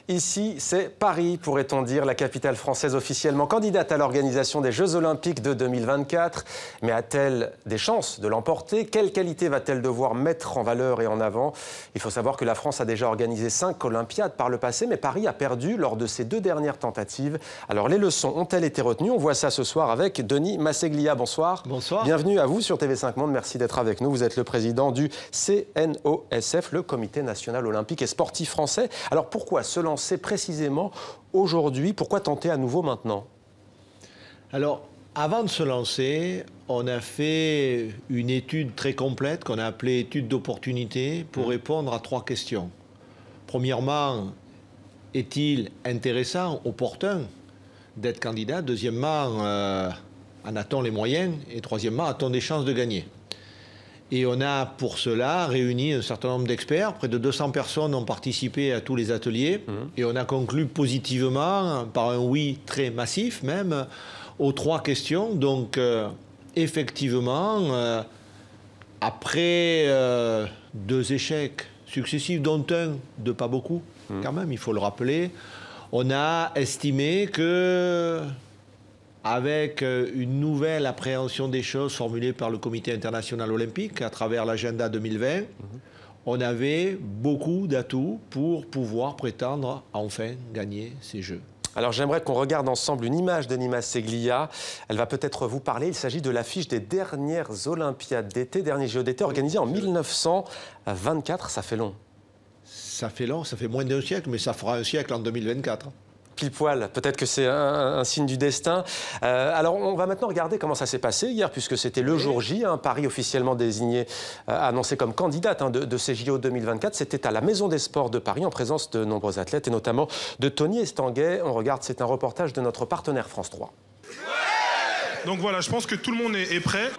Ici, c'est Paris, pourrait-on dire, la capitale française officiellement candidate à l'organisation des Jeux Olympiques de 2024. Mais a-t-elle des chances de l'emporter? Quelle qualité va-t-elle devoir mettre en valeur et en avant? Il faut savoir que la France a déjà organisé 5 Olympiades par le passé, mais Paris a perdu lors de ses 2 dernières tentatives. Alors, les leçons ont-elles été retenues? On voit ça ce soir avec Denis Masseglia. Bonsoir. Bonsoir. Bienvenue à vous sur TV5 Monde. Merci d'être avec nous. Vous êtes le président du CNOSF, le Comité national olympique et sportif français. Alors, pourquoi se lancer précisément aujourd'hui? Pourquoi tenter à nouveau maintenant? Alors, avant de se lancer, on a fait une étude très complète qu'on a appelée étude d'opportunité pour répondre à 3 questions. Premièrement, est-il intéressant, opportun d'être candidat? Deuxièmement, en a-t-on les moyens? Et troisièmement, a-t-on des chances de gagner? Et on a pour cela réuni un certain nombre d'experts. Près de 200 personnes ont participé à tous les ateliers. Et on a conclu positivement, par un oui très massif même, aux 3 questions. Donc, effectivement, après 2 échecs successifs, dont un de pas beaucoup, quand même, il faut le rappeler, on a estimé que, avec une nouvelle appréhension des choses formulée par le Comité international olympique à travers l'agenda 2020, on avait beaucoup d'atouts pour pouvoir prétendre enfin gagner ces Jeux. Alors j'aimerais qu'on regarde ensemble une image de Denis Masseglia. Elle va peut-être vous parler. Il s'agit de l'affiche des dernières Olympiades d'été, derniers Jeux d'été organisés en 1924. Ça fait long. Ça fait long, ça fait moins d'un siècle, mais ça fera un siècle en 2024. Pile poil, peut-être que c'est un signe du destin. Alors, on va maintenant regarder comment ça s'est passé hier, puisque c'était le jour J. Paris officiellement désigné, annoncé comme candidate de ces JO 2024. C'était à la Maison des Sports de Paris, en présence de nombreux athlètes, et notamment de Tony Estanguet. On regarde, c'est un reportage de notre partenaire France 3. Donc voilà, je pense que tout le monde est prêt.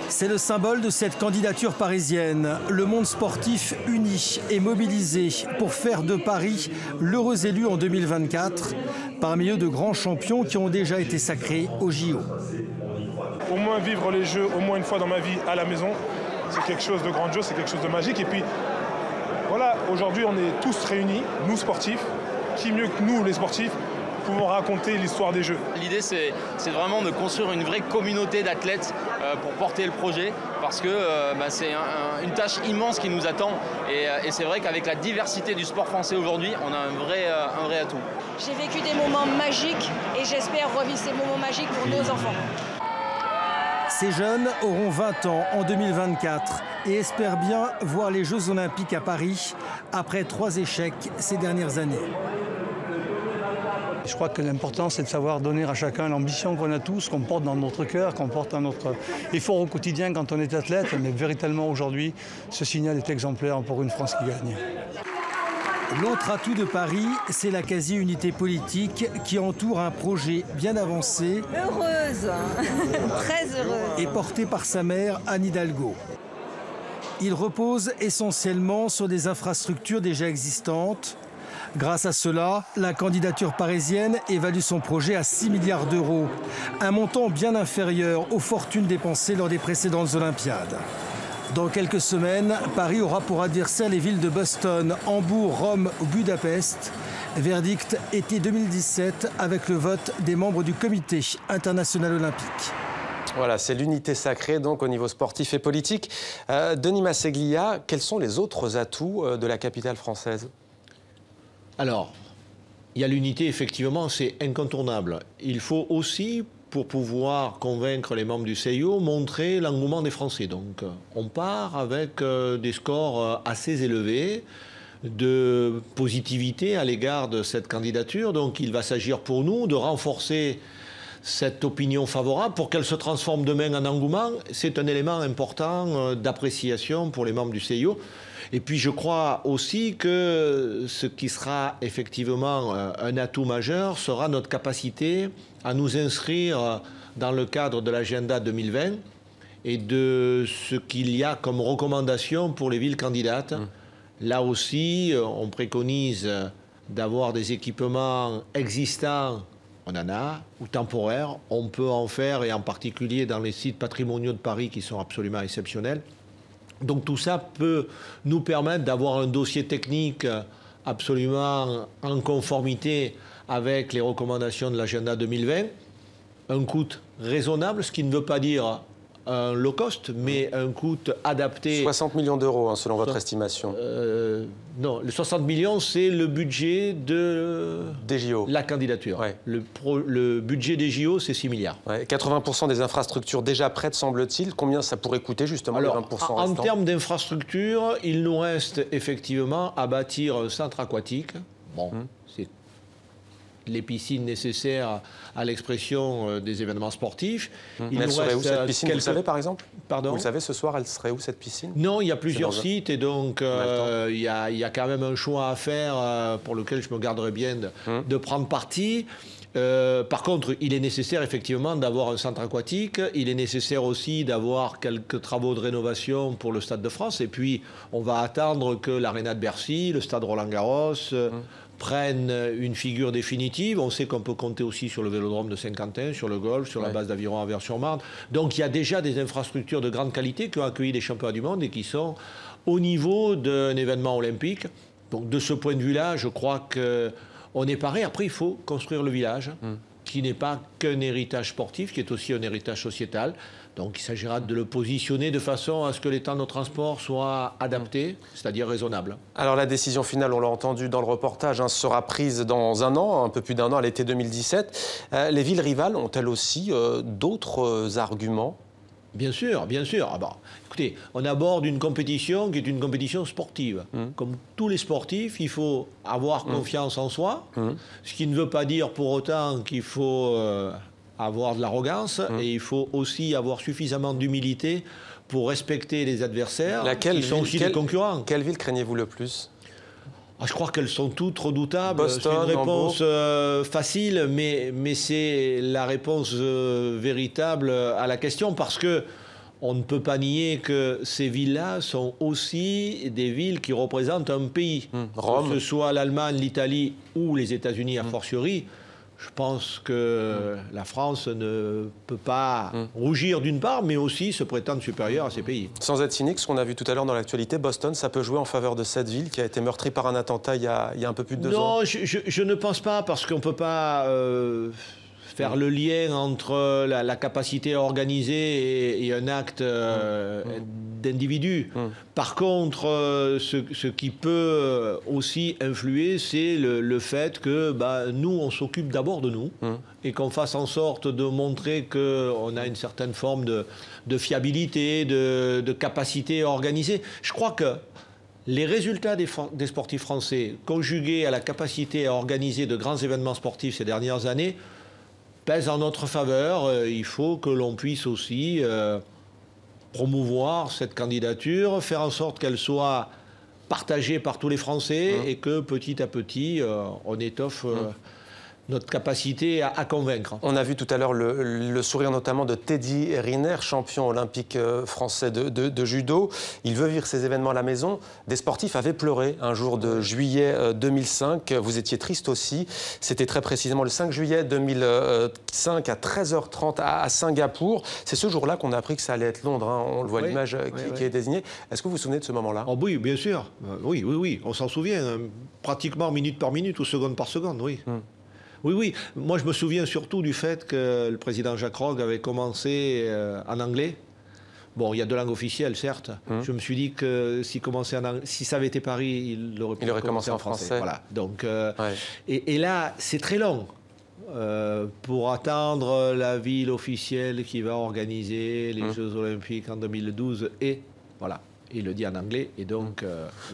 C'est le symbole de cette candidature parisienne. Le monde sportif uni et mobilisé pour faire de Paris l'heureux élu en 2024, parmi eux de grands champions qui ont déjà été sacrés aux JO. Au moins vivre les Jeux au moins une fois dans ma vie à la maison, c'est quelque chose de grandiose, c'est quelque chose de magique. Et puis voilà, aujourd'hui on est tous réunis, nous sportifs, qui mieux que nous les sportifs pouvons raconter l'histoire des Jeux. L'idée, c'est vraiment de construire une vraie communauté d'athlètes pour porter le projet, parce que c'est une tâche immense qui nous attend. Et c'est vrai qu'avec la diversité du sport français aujourd'hui, on a un vrai atout. J'ai vécu des moments magiques et j'espère revivre ces moments magiques pour nos enfants. Ces jeunes auront 20 ans en 2024 et espèrent bien voir les Jeux Olympiques à Paris après 3 échecs ces dernières années. Je crois que l'important, c'est de savoir donner à chacun l'ambition qu'on a tous, qu'on porte dans notre cœur, qu'on porte dans notre effort au quotidien quand on est athlète. Mais véritablement, aujourd'hui, ce signal est exemplaire pour une France qui gagne. L'autre atout de Paris, c'est la quasi-unité politique qui entoure un projet bien avancé. Heureuse, très heureuse. Et porté par sa mère, Anne Hidalgo. Il repose essentiellement sur des infrastructures déjà existantes. Grâce à cela, la candidature parisienne évalue son projet à 6 milliards d'euros, un montant bien inférieur aux fortunes dépensées lors des précédentes Olympiades. Dans quelques semaines, Paris aura pour adversaire les villes de Boston, Hambourg, Rome ou Budapest. Verdict été 2017 avec le vote des membres du Comité international olympique. Voilà, c'est l'unité sacrée donc au niveau sportif et politique. Denis Masseglia, quels sont les autres atouts de la capitale française ? Alors, il y a l'unité, effectivement, c'est incontournable. Il faut aussi, pour pouvoir convaincre les membres du CIO, montrer l'engouement des Français. Donc, on part avec des scores assez élevés de positivité à l'égard de cette candidature. Donc, il va s'agir pour nous de renforcer cette opinion favorable pour qu'elle se transforme demain en engouement. C'est un élément important d'appréciation pour les membres du CIO. Et puis je crois aussi que ce qui sera effectivement un atout majeur sera notre capacité à nous inscrire dans le cadre de l'agenda 2020 et de ce qu'il y a comme recommandation pour les villes candidates. Là aussi, on préconise d'avoir des équipements existants, on en a, ou temporaires. On peut en faire, et en particulier dans les sites patrimoniaux de Paris qui sont absolument exceptionnels. Donc tout ça peut nous permettre d'avoir un dossier technique absolument en conformité avec les recommandations de l'agenda 2020. Un coût raisonnable, ce qui ne veut pas dire un low cost, mais un coût adapté. 60 millions d'euros, hein, selon votre estimation. Non, les 60 millions, c'est le budget des JO. La candidature. Ouais. Le budget des JO, c'est 6 milliards. Ouais, 80% des infrastructures déjà prêtes, semble-t-il. Combien ça pourrait coûter, justement, les 20% restants? En termes d'infrastructures, il nous reste effectivement à bâtir un centre aquatique. Bon, c'est les piscines nécessaires à l'expression des événements sportifs. Mais elle serait où, cette piscine, vous le savez, par exemple? Pardon? Vous le savez, ce soir, elle serait où, cette piscine? Non, il y a plusieurs sites et donc il y a quand même un choix à faire pour lequel je me garderai bien de prendre parti. Par contre, il est nécessaire effectivement d'avoir un centre aquatique. Il est nécessaire aussi d'avoir quelques travaux de rénovation pour le Stade de France. Et puis, on va attendre que l'Arena de Bercy, le Stade Roland-Garros prennent une figure définitive. On sait qu'on peut compter aussi sur le Vélodrome de Saint-Quentin, sur le golf, sur la base d'aviron à Vers-sur-Marne. Donc, il y a déjà des infrastructures de grande qualité qui ont accueilli des championnats du monde et qui sont au niveau d'un événement olympique. Donc, de ce point de vue-là, je crois que on est paré. Après, il faut construire le village, qui n'est pas qu'un héritage sportif, qui est aussi un héritage sociétal. Donc, il s'agira de le positionner de façon à ce que les temps de transport soient adaptés, c'est-à-dire raisonnables. Alors, la décision finale, on l'a entendu dans le reportage, sera prise dans un an, un peu plus d'un an, à l'été 2017. Les villes rivales ont-elles aussi d'autres arguments? Bien sûr, bien sûr. Ah bon, écoutez, on aborde une compétition qui est une compétition sportive. Comme tous les sportifs, il faut avoir confiance en soi, ce qui ne veut pas dire pour autant qu'il faut avoir de l'arrogance, et il faut aussi avoir suffisamment d'humilité pour respecter les adversaires, qui sont aussi des concurrents. Quelle ville craignez-vous le plus? Je crois qu'elles sont toutes redoutables. Boston, c'est une réponse facile, mais c'est la réponse véritable à la question, parce que on ne peut pas nier que ces villes-là sont aussi des villes qui représentent un pays. Rome. Que ce soit l'Allemagne, l'Italie ou les États-Unis a fortiori. Je pense que la France ne peut pas rougir d'une part, mais aussi se prétendre supérieure à ces pays. Sans être cynique, ce qu'on a vu tout à l'heure dans l'actualité, Boston, ça peut jouer en faveur de cette ville qui a été meurtrie par un attentat il y a un peu plus de 2 ans. Non, je ne pense pas, parce qu'on ne peut pas faire le lien entre la capacité à organiser et un acte d'individu. Par contre, ce qui peut aussi influer, c'est le fait que nous, on s'occupe d'abord de nous et qu'on fasse en sorte de montrer qu'on a une certaine forme de fiabilité, de capacité à organiser. Je crois que les résultats des sportifs français, conjugués à la capacité à organiser de grands événements sportifs ces dernières années, pèse en notre faveur. Il faut que l'on puisse aussi promouvoir cette candidature, faire en sorte qu'elle soit partagée par tous les Français et que petit à petit, on étoffe notre capacité à convaincre. On a vu tout à l'heure le sourire notamment de Teddy Riner, champion olympique français de judo. Il veut vivre ces événements à la maison. Des sportifs avaient pleuré un jour de juillet 2005. Vous étiez triste aussi. C'était très précisément le 5 juillet 2005 à 13h30 à Singapour. C'est ce jour-là qu'on a appris que ça allait être Londres. On le voit, l'image qui est désignée. Est-ce que vous vous souvenez de ce moment-là? Oui, bien sûr. Oui. On s'en souvient. Pratiquement minute par minute ou seconde par seconde, oui. Oui. Moi, je me souviens surtout du fait que le président Jacques Rogge avait commencé en anglais. Bon, il y a 2 langues officielles, certes. Je me suis dit que si ça avait été Paris, il aurait commencé en français. Voilà. Donc, et là, c'est très long pour attendre la ville officielle qui va organiser les Jeux Olympiques en 2012. Et voilà. Il le dit en anglais, et donc...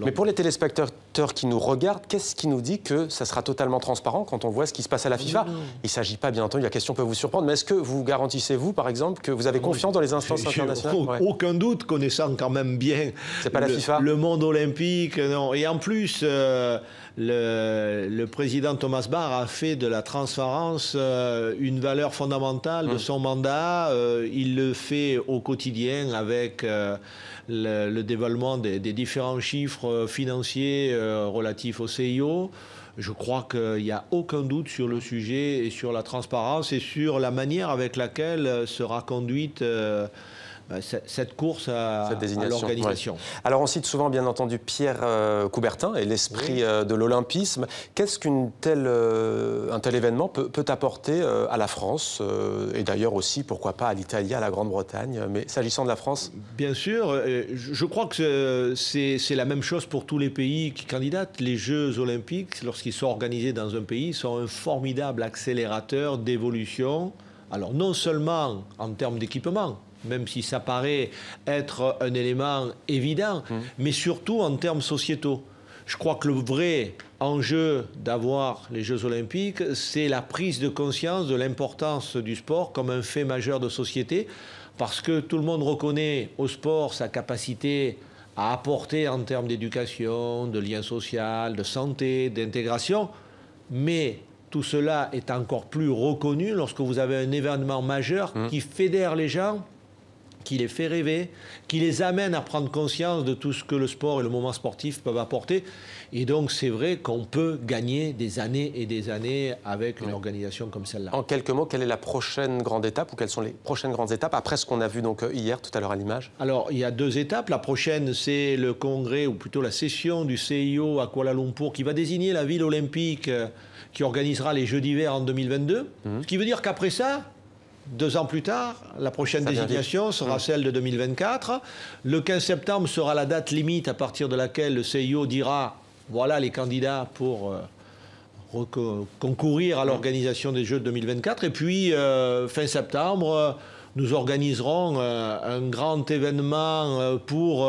Mais pour les téléspectateurs qui nous regardent, qu'est-ce qui nous dit que ça sera totalement transparent quand on voit ce qui se passe à la FIFA? Il ne s'agit pas, bien entendu, la question peut vous surprendre, mais est-ce que vous garantissez, vous, par exemple, que vous avez confiance dans les instances internationales? Aucun doute, connaissant quand même bien pas la FIFA. Le monde olympique. Non. Et en plus, le président Thomas Bach a fait de la transparence une valeur fondamentale de son mandat. Il le fait au quotidien avec... le dévoilement des différents chiffres financiers relatifs au CIO. Je crois qu'il n'y a aucun doute sur le sujet et sur la transparence et sur la manière avec laquelle sera conduite cette course à l'organisation. Ouais. Alors on cite souvent bien entendu Pierre Coubertin et l'esprit de l'olympisme. Qu'est-ce qu'un tel événement peut apporter à la France et d'ailleurs aussi, pourquoi pas, à l'Italie, à la Grande-Bretagne. Mais s'agissant de la France... Bien sûr, je crois que c'est la même chose pour tous les pays qui candidatent. Les Jeux olympiques, lorsqu'ils sont organisés dans un pays, sont un formidable accélérateur d'évolution. Alors non seulement en termes d'équipement, même si ça paraît être un élément évident, mais surtout en termes sociétaux. Je crois que le vrai enjeu d'avoir les Jeux olympiques, c'est la prise de conscience de l'importance du sport comme un fait majeur de société, parce que tout le monde reconnaît au sport sa capacité à apporter en termes d'éducation, de lien social, de santé, d'intégration, mais tout cela est encore plus reconnu lorsque vous avez un événement majeur qui fédère les gens, qui les fait rêver, qui les amène à prendre conscience de tout ce que le sport et le moment sportif peuvent apporter. Et donc, c'est vrai qu'on peut gagner des années et des années avec une organisation comme celle-là. En quelques mots, quelle est la prochaine grande étape ou quelles sont les prochaines grandes étapes après ce qu'on a vu donc hier, tout à l'heure à l'image? Alors, il y a 2 étapes. La prochaine, c'est le congrès, ou plutôt la session du CIO à Kuala Lumpur, qui va désigner la ville olympique qui organisera les Jeux d'hiver en 2022. Ce qui veut dire qu'après ça, 2 ans plus tard, la prochaine désignation sera celle de 2024. Le 15 septembre sera la date limite à partir de laquelle le CIO dira voilà les candidats pour concourir à l'organisation des Jeux de 2024. Et puis, fin septembre, nous organiserons un grand événement pour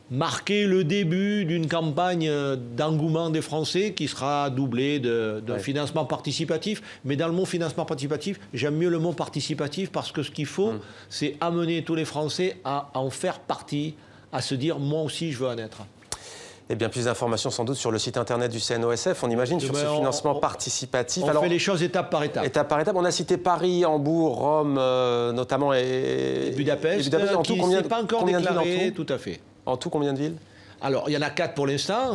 marquer le début d'une campagne d'engouement des Français qui sera doublée d'un financement participatif. Mais dans le mot financement participatif, j'aime mieux le mot participatif parce que ce qu'il faut, c'est amener tous les Français à en faire partie, à se dire « moi aussi, je veux en être ». Et bien plus d'informations sans doute sur le site internet du CNOSF, on imagine, sur ce financement participatif. On fait les choses étape par étape. Étape par étape. On a cité Paris, Hambourg, Rome notamment et Budapest, en tout, qui n'est pas encore déclaré, tout à fait. En tout, combien de villes? Alors, il y en a 4 pour l'instant,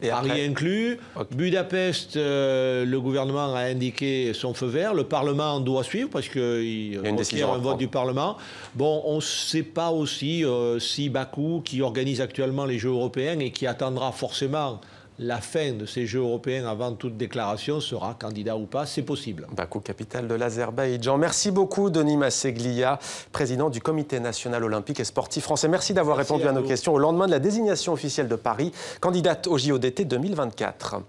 Paris inclus. Budapest, le gouvernement a indiqué son feu vert. Le Parlement doit suivre parce qu'il requiert un vote du Parlement. Bon, on ne sait pas aussi si Bakou, qui organise actuellement les Jeux européens et qui attendra forcément la fin de ces Jeux européens avant toute déclaration, sera candidat ou pas, c'est possible. Bakou, capitale de l'Azerbaïdjan. Merci beaucoup, Denis Masseglia, président du Comité national olympique et sportif français. Merci d'avoir répondu à nos questions au lendemain de la désignation officielle de Paris, candidate au JO d'été 2024.